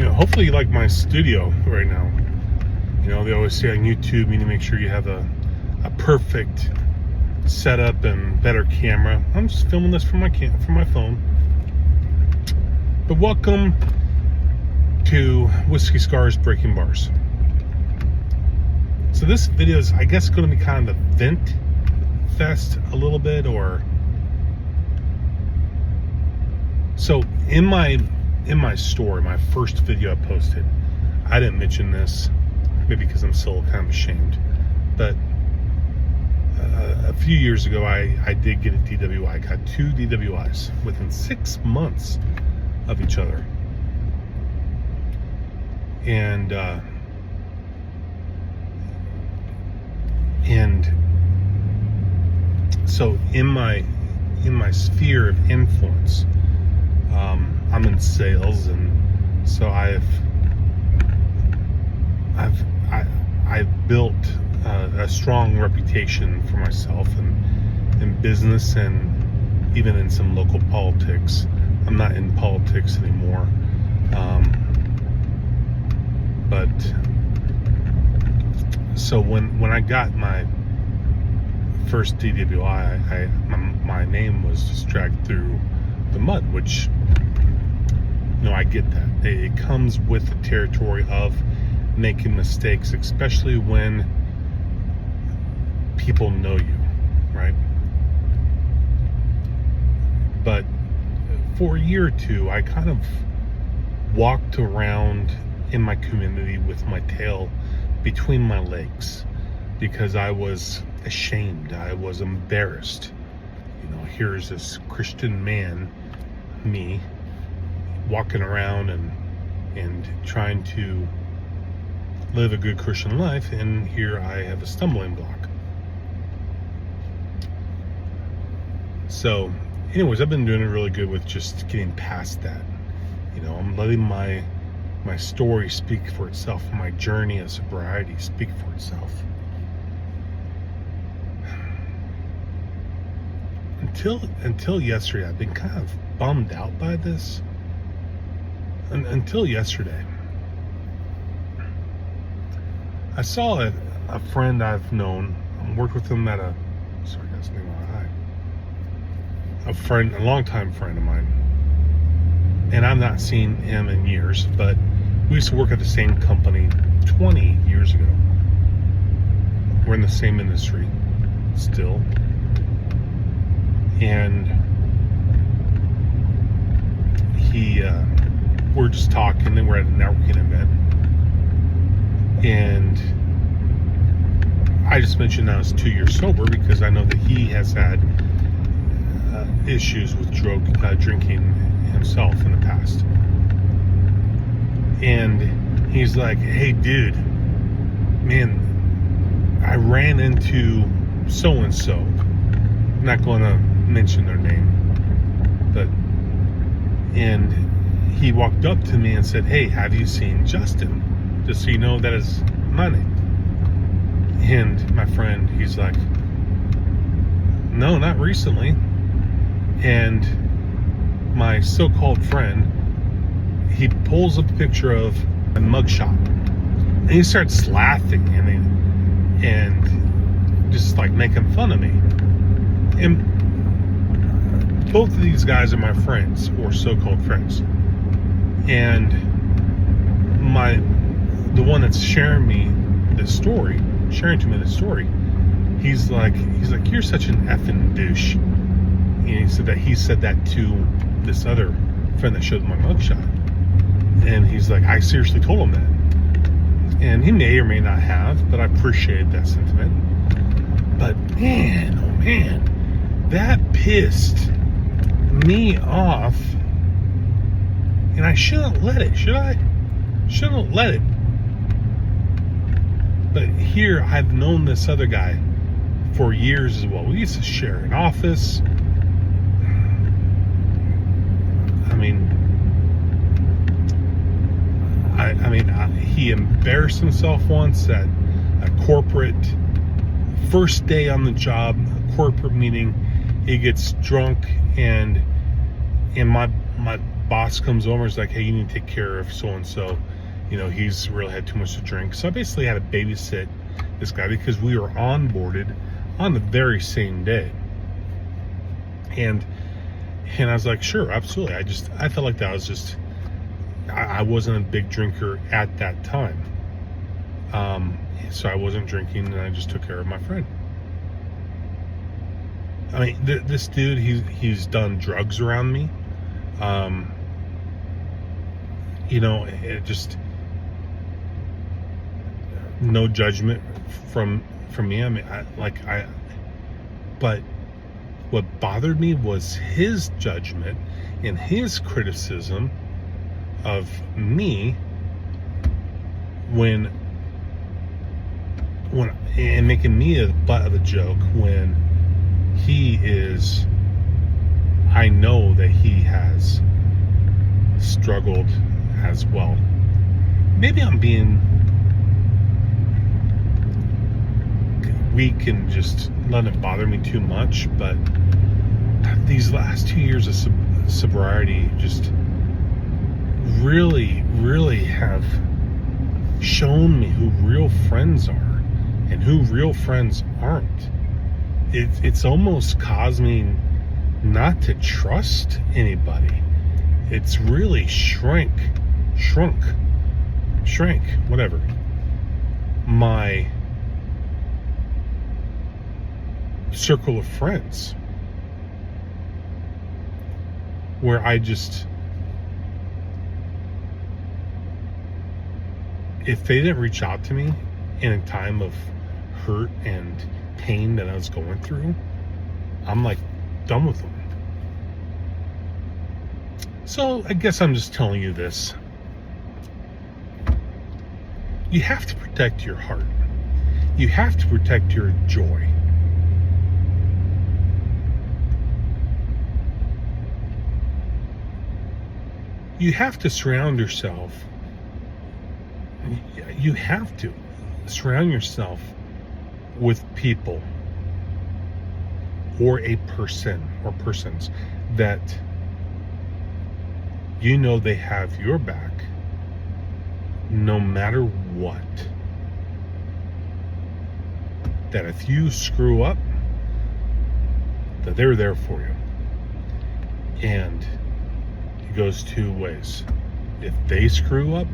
Hopefully you like my studio right now. They always say on YouTube, you need to make sure you have a perfect setup and better camera. I'm just filming this from my phone. But welcome to Whiskey Scars Breaking Bars. So this video is, I guess, going to be kind of a vent fest a little bit, so in my story, my first video I posted, I didn't mention this, maybe because I'm still kind of ashamed, but a few years ago I did get a DWI. I got 2 DWIs within 6 months of each other, and so in my sphere of influence, I'm in sales, and so I've built a strong reputation for myself in business and even in some local politics. I'm not in politics anymore, but so when I got my first DWI, my name was just dragged through the mud, which I get that. It comes with the territory of making mistakes, especially when people know you, right? But for a year or two, I kind of walked around in my community with my tail between my legs because I was ashamed. I was embarrassed. Here's this Christian man, me, walking around and trying to live a good Christian life, and here I have a stumbling block. So anyways, I've been doing it really good with just getting past that. I'm letting my story speak for itself, my journey of sobriety speak for itself. Until yesterday, I've been kind of bummed out by this. Until yesterday, I saw a friend I've known. I worked with him at a longtime friend of mine, and I've not seen him in years. But we used to work at the same company 20 years ago. We're in the same industry still, and we're just talking, and we're at a networking event, and I just mentioned I was 2 years sober because I know that he has had issues with drinking himself in the past. And he's like, "Hey dude, man, I ran into so-and-so." I'm not going to mention their name, and he walked up to me and said, "Hey, have you seen Justin? Just so you know, that is my name." And my friend, he's like, "No, not recently." And my so-called friend, he pulls up a picture of a mugshot, and he starts laughing and just like making fun of me. And both of these guys are my friends, or so-called friends. And the one that's sharing to me this story, he's like, "You're such an effing douche." And he said that to this other friend that showed my mugshot. And he's like, "I seriously told him that." And he may or may not have, but I appreciate that sentiment. But man, oh man, that pissed me off. And I shouldn't let it, should I? Shouldn't let it. But here, I've known this other guy for years as well. We used to share an office. He embarrassed himself once at a corporate, first day on the job, a corporate meeting. He gets drunk, and my boss comes over and is like, hey, you need to take care of so and so. He's really had too much to drink. So I basically had to babysit this guy because we were onboarded on the very same day. And I was like, sure, absolutely. I felt like that was just, I wasn't a big drinker at that time. So I wasn't drinking, and I just took care of my friend. I mean, this dude, he's done drugs around me. It just, no judgment from me. I mean, but what bothered me was his judgment and his criticism of me when and making me a butt of the joke when I know that he has struggled as well. Maybe I'm being weak and just letting it bother me too much, but these last 2 years of sobriety just really, really have shown me who real friends are and who real friends aren't. It's almost caused me not to trust anybody. It's really shrunk, whatever, my circle of friends, where I just, if they didn't reach out to me in a time of hurt and pain that I was going through, I'm like done with them. So I guess I'm just telling you this. You have to protect your heart. You have to protect your joy. You have to surround yourself. You have to surround yourself with people or a person or persons that they have your back no matter what. That if you screw up, that they're there for you. And it goes two ways. If they screw up,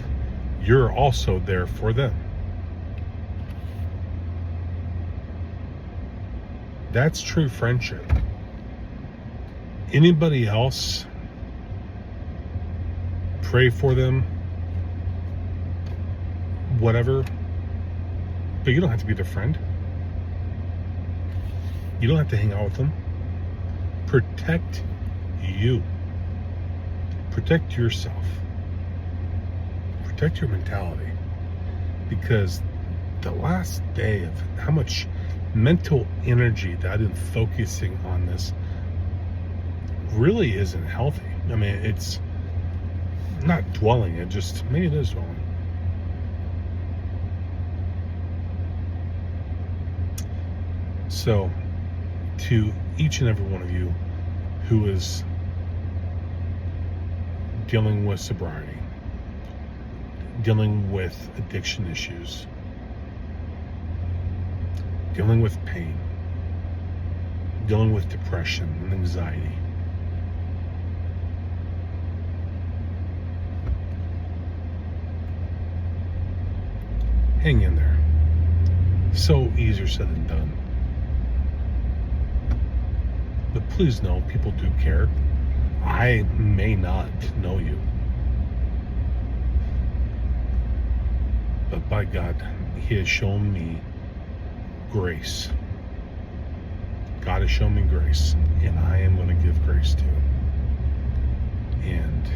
you're also there for them. That's true friendship. Anybody else, pray for them, whatever, but you don't have to be their friend. You don't have to hang out with them. Protect you. Protect yourself. Protect your mentality. Because the last day of how much mental energy that I've been focusing on this really isn't healthy. I mean, it's not dwelling, maybe it is dwelling. So, to each and every one of you who is dealing with sobriety, dealing with addiction issues, dealing with pain, dealing with depression and anxiety, hang in there. So easier said than done. But please know, people do care. I may not know you, but by God, He has shown me grace. God has shown me grace, and I am going to give grace to. And